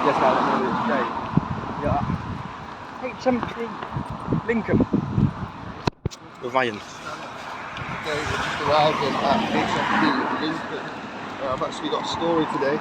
just out of the escape. Yeah. HMP Lincoln. With Ryan. Okay, we're just arriving at HMP Lincoln. I've actually got a story today.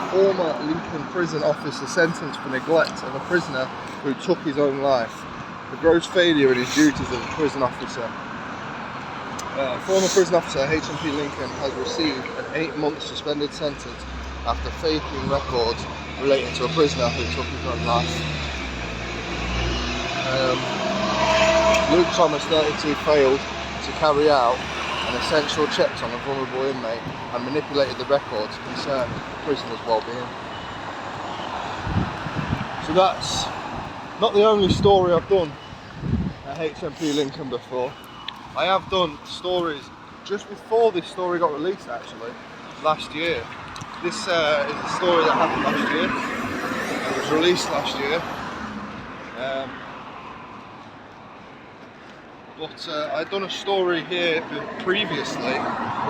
Former Lincoln prison officer sentenced for neglect of a prisoner who took his own life. The gross failure in his duties as a prison officer. Former prison officer at HMP Lincoln has received an 8-month suspended sentence after faking records relating to a prisoner who took his own life. Luke Thomas, 32, failed to carry out an essential checks on a vulnerable inmate and manipulated the records concerning the prisoner's well-being. So that's not the only story I've done at HMP Lincoln before. I have done stories just before this story got released, actually, last year. This is a story that happened last year. It was released last year. But I'd done a story here previously.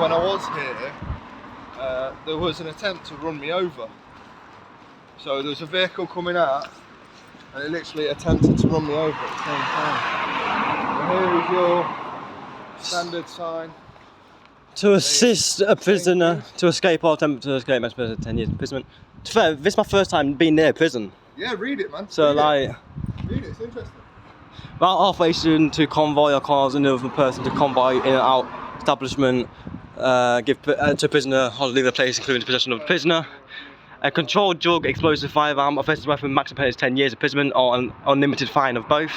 When I was here, there was an attempt to run me over. So there was a vehicle coming out and it literally attempted to run me over at the same time. And here is your standard sign. To assist a prisoner to escape or attempt to escape, makes prison 10 years imprisonment. To be fair, this is my first time being near prison. Yeah, read it, man. So read it, it's interesting. Without authorization to convoy or cause another person to convoy in and out establishment, give to prisoner or leave the place, including the possession of the prisoner. A controlled drug, explosive firearm, offensive weapon, maximum penalty is 10 years imprisonment or an unlimited fine of both.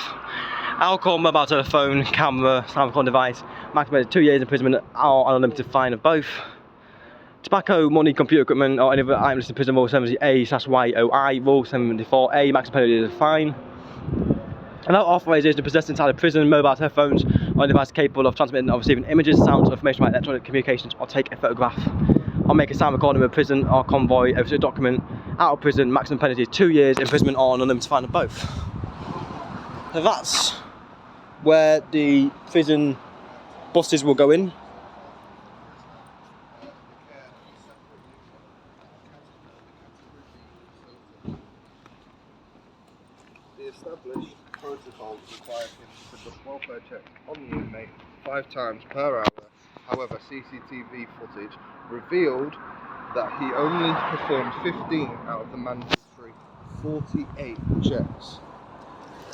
Alcohol, mobile telephone, camera, sound recording device, maximum penalty 2 years imprisonment or an unlimited fine of both. Tobacco, money, computer equipment, or any other items in prison rule 70A/YOI, rule 74A, maximum penalty is a fine. Without authorization to possess inside of prison, mobile telephones, or any device capable of transmitting or receiving images, sounds, or information by electronic communications, or take a photograph, or make a sound recording of a prison or convoy of a document out of prison, maximum penalty is 2 years imprisonment or an unlimited fine of both. So that's where the prison buses will go in. The established protocols require him to conduct welfare checks on the inmate 5 times per hour. However, CCTV footage revealed that he only performed 15 out of the mandatory 48 checks.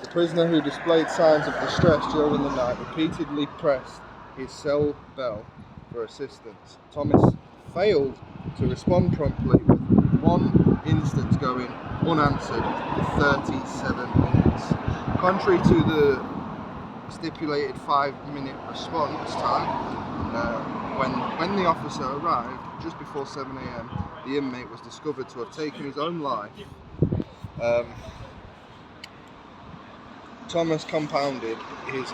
The prisoner, who displayed signs of distress during the night, repeatedly pressed his cell bell for assistance. Thomas failed to respond promptly, with one instance going unanswered for 37 minutes. Contrary to the stipulated 5-minute response time, when the officer arrived just before 7 AM, the inmate was discovered to have taken his own life. Thomas compounded his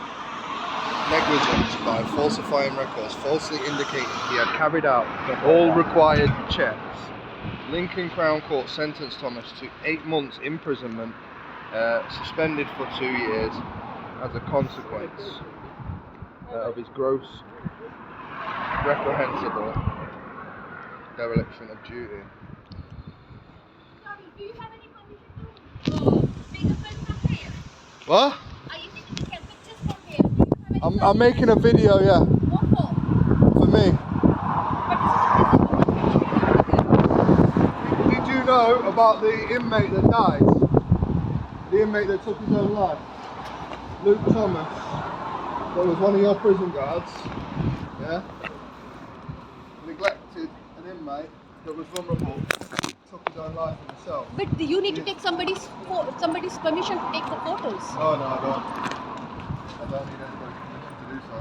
negligence by falsifying records, falsely indicating he had carried out all required checks. Lincoln Crown Court sentenced Thomas to 8 months imprisonment, suspended for 2 years as a consequence of his gross, reprehensible dereliction of duty. Sorry, do you have any permission to take a film from here? What? Are you taking pictures from here? Do you have any I'm making a video, yeah. What for? For me. Did you know about the inmate that died? The inmate that took his own life? Luke Thomas. That was one of your prison guards. Yeah? Neglected an inmate that was vulnerable. Took his own life himself. But you need to take somebody's permission to take the photos. Oh no, I don't. I don't need anybody's permission to do so.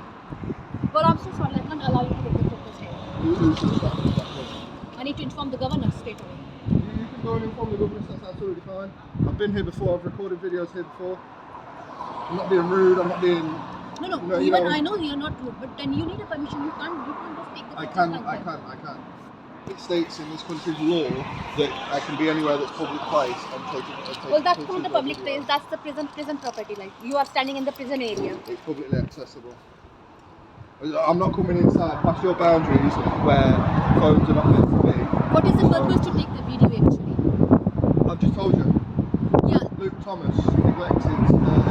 Well, I'm so sorry, I can't allow you to take the photos here. Who's responsible for that? I need to inform the governor straight away. You can go and inform the government, that's absolutely fine. I've been here before, I've recorded videos here before. I'm not being rude, I'm not being... No, even I know you're not rude, but then you need a permission, you can't just take the photos I can. It states in this country's law that I can be anywhere that's public place and take Well, that's not the public place, that's the prison property, like you are standing in the prison area. It's publicly accessible. I'm not coming inside past your boundaries where phones are not meant to be. What is the purpose to take the video actually? Thomas neglected an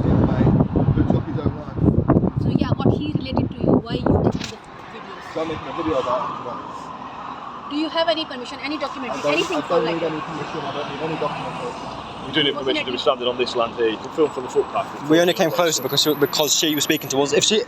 inmate who took his own life. So yeah, what he related to you? Why you taking the videos? So I'm making a video about it. Do you have any permission, any document, anything I for don't like need that? any permission, I don't need any documentation. You do need permission to be standing on this land here. You can film from the footpath. We only came closer because she was speaking to us. If she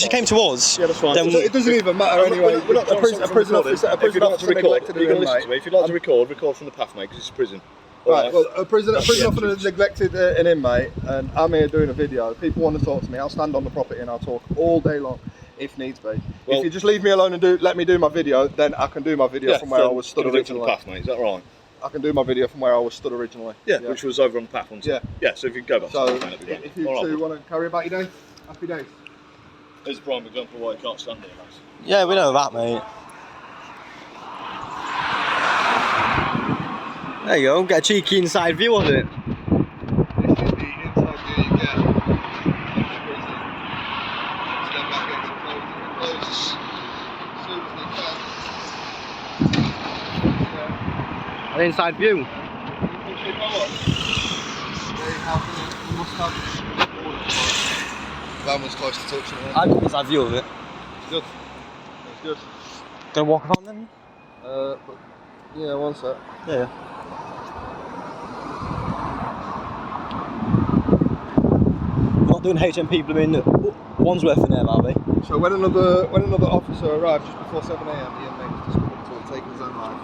came to us, Yeah, that's fine. then It doesn't even matter anyway. We're not a prison officer If you'd like to record, neglected you're an going to listen inmate. to me. If you'd like to record from the path, mate, because it's prison. Right, well, a prison officer entrance. neglected an inmate, and I'm here doing a video. People want to talk to me, I'll stand on the property and I'll talk all day long, if needs be. Well, if you just leave me alone and let me do my video, then I can do my video from where I was stood from the originally. path, mate. Is that right? I can do my video from where I was stood originally. Yeah, which was over on the path, wasn't it? Yeah. Yeah, so if you go back So, to the that'd be great. if you All right, two want to carry about your day, happy days. There's a prime example why you can't stand here, lads. yeah, we know that, mate. There you go. Get a cheeky inside view of it. This is the inside view you get of the prison. Stand back against the close as soon as they can. An inside view. That was close to touching it. I got an inside view of it. Good. That's good. Gonna walk around then? But yeah, one sec. Yeah. We're not doing HMP blooming Wandsworth in there, are we? So when another officer arrived just before 7 AM, the inmate was discovered to have taken his own life.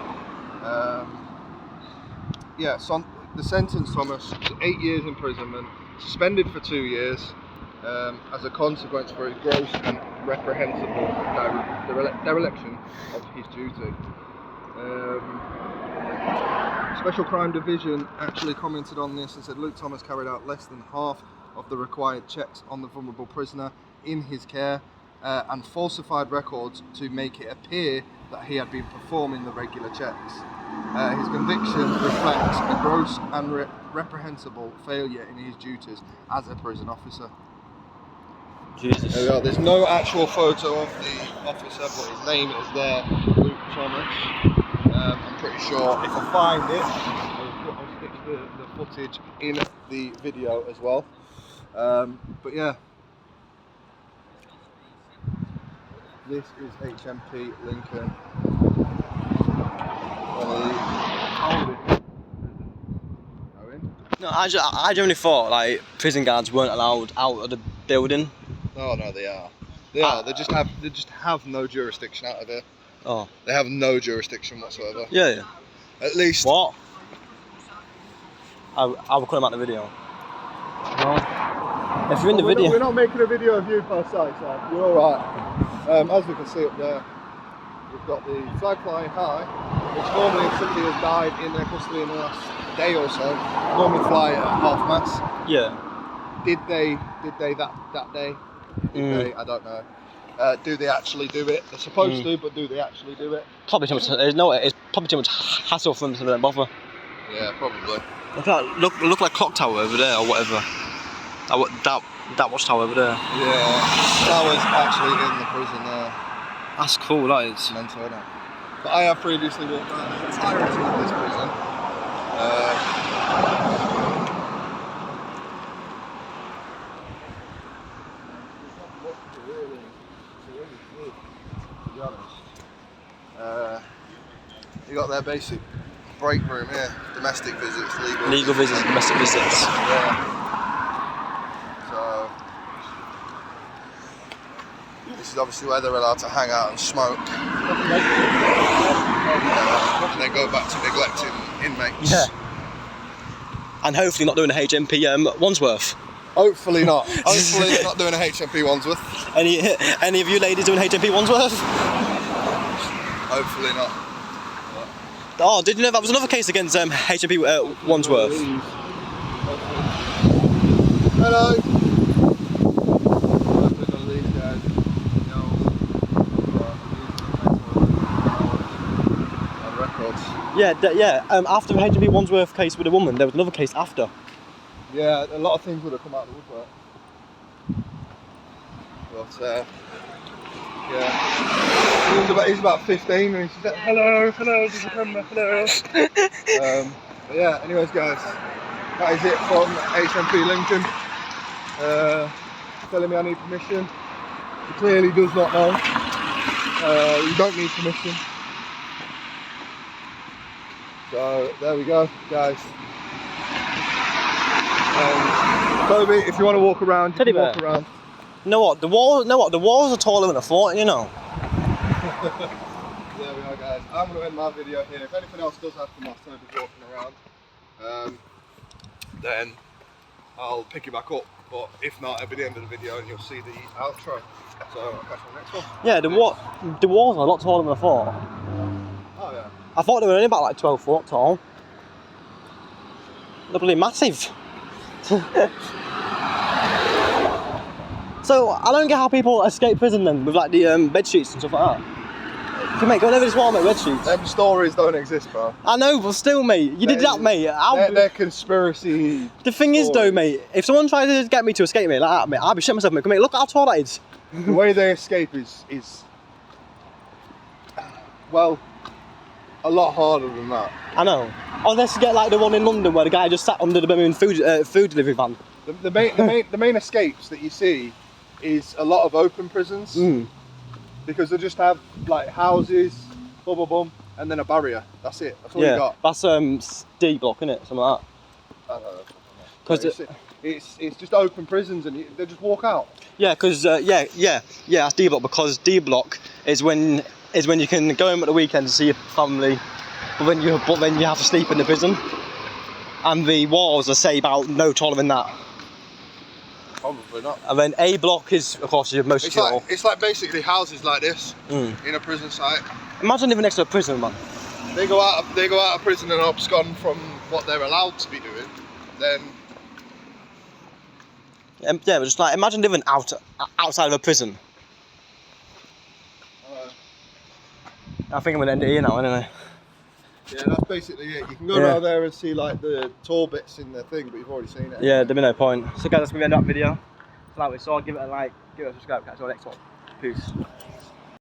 Yeah, so the sentence, Thomas, was 8 years imprisonment, suspended for 2 years as a consequence for his gross and reprehensible dereliction of his duty. Special Crime Division actually commented on this and said Luke Thomas carried out less than half of the required checks on the vulnerable prisoner in his care and falsified records to make it appear that he had been performing the regular checks. His conviction reflects a gross and reprehensible failure in his duties as a prison officer. Jesus. There we are. There's no actual photo of the officer, but his name is there, Luke Thomas. I'm pretty sure if I find it, I'll stick the footage in the video as well. But yeah, this is HMP Lincoln. No, I generally thought like prison guards weren't allowed out of the building. Oh no, they are. They are. They just have no jurisdiction out of here. Oh. They have no jurisdiction whatsoever. Yeah. At least. What? I will cut him out the video. No. If you're in the video. We're not making a video of you per se, so you're alright. As we can see up there, we've got the flag flying high, which normally if somebody has died in their custody in the last day or so, normally fly at half mast. Yeah. Did they that day? Did they? I don't know. Do they actually do it? They're supposed to, but do they actually do it? Probably too much. It's probably too much hassle for them to don't bother. Yeah, probably. Look like clock tower over there or whatever. That watchtower over there. Yeah, Tower's actually in the prison there. That's cool. That is. Mental, isn't it? But I have previously walked around the entirety of this prison. To be honest. You got their basic break room here, domestic visits, Legal visits, domestic visits. Yeah. So this is obviously where they're allowed to hang out and smoke. And then go back to neglecting inmates. Yeah. And hopefully not doing a HMP Wandsworth. Hopefully not. Hopefully not doing a HMP Wandsworth. Any of you ladies doing HMP Wandsworth? Hopefully not. Oh, did you know that was another case against HMP Wandsworth? Hello. Yeah. After the HMP Wandsworth case with a woman, there was another case after. Yeah, a lot of things would have come out of the woodwork. But yeah, he's about 15 and he said, hello, there's a camera, hello. But yeah, anyways guys, That is it from HMP Lincoln. Telling me I need permission. He clearly does not know. You don't need permission. So there we go, guys. Toby, if you want to walk around, you Teddy can walk bear. around. You know what? The walls are taller than I thought. You know. There we are, guys. I'm going to end my video here. If anything else does happen whilst Toby's walking around, then I'll pick you back up. But if not, it'll be the end of the video and you'll see the outro. So I'll catch you on the next one. Yeah, the walls are a lot taller than I thought. Oh yeah. I thought they were only about like 12 foot tall. They're bloody massive. So I don't get how people escape prison then with like the bed sheets and stuff like that. Okay, mate, go over this wall, mate, bed sheets. Them stories don't exist, bro. I know, but still, mate, you did that, mate. They're conspiracy. The thing is, though, stories. mate, if someone tried to get me to escape me like that, mate, I'd be shitting myself, mate. Come here, look how tall that is. The way they escape is well, a lot harder than that. I know. Oh, let's get like the one in London where the guy just sat under the Birmingham food delivery van. The main escapes that you see is a lot of open prisons because they just have like houses, bum bum bum, and then a barrier. That's it. That's all you got. That's D block, isn't it? Something like that. I don't know. Because it's just open prisons and they just walk out. yeah, because that's D block because D block is when you can go home at the weekend to see your family, but then you have to sleep in the prison, and the walls are say about no taller than that. Probably not. And then A block is of course your most secure. It's like basically houses like this in a prison site. Imagine living next to a prison, man. They go out of prison and abscond from what they're allowed to be doing. Then Yeah, but just like imagine living outside of a prison. I think I'm gonna end it here now, anyway. yeah, that's basically it. You can go around there and see like the tall bits in the thing, but you've already seen it. Yeah, there'd be no point. So guys, that's gonna end that video. So like we saw, give it a like, give it a subscribe, catch you on the next one. Peace.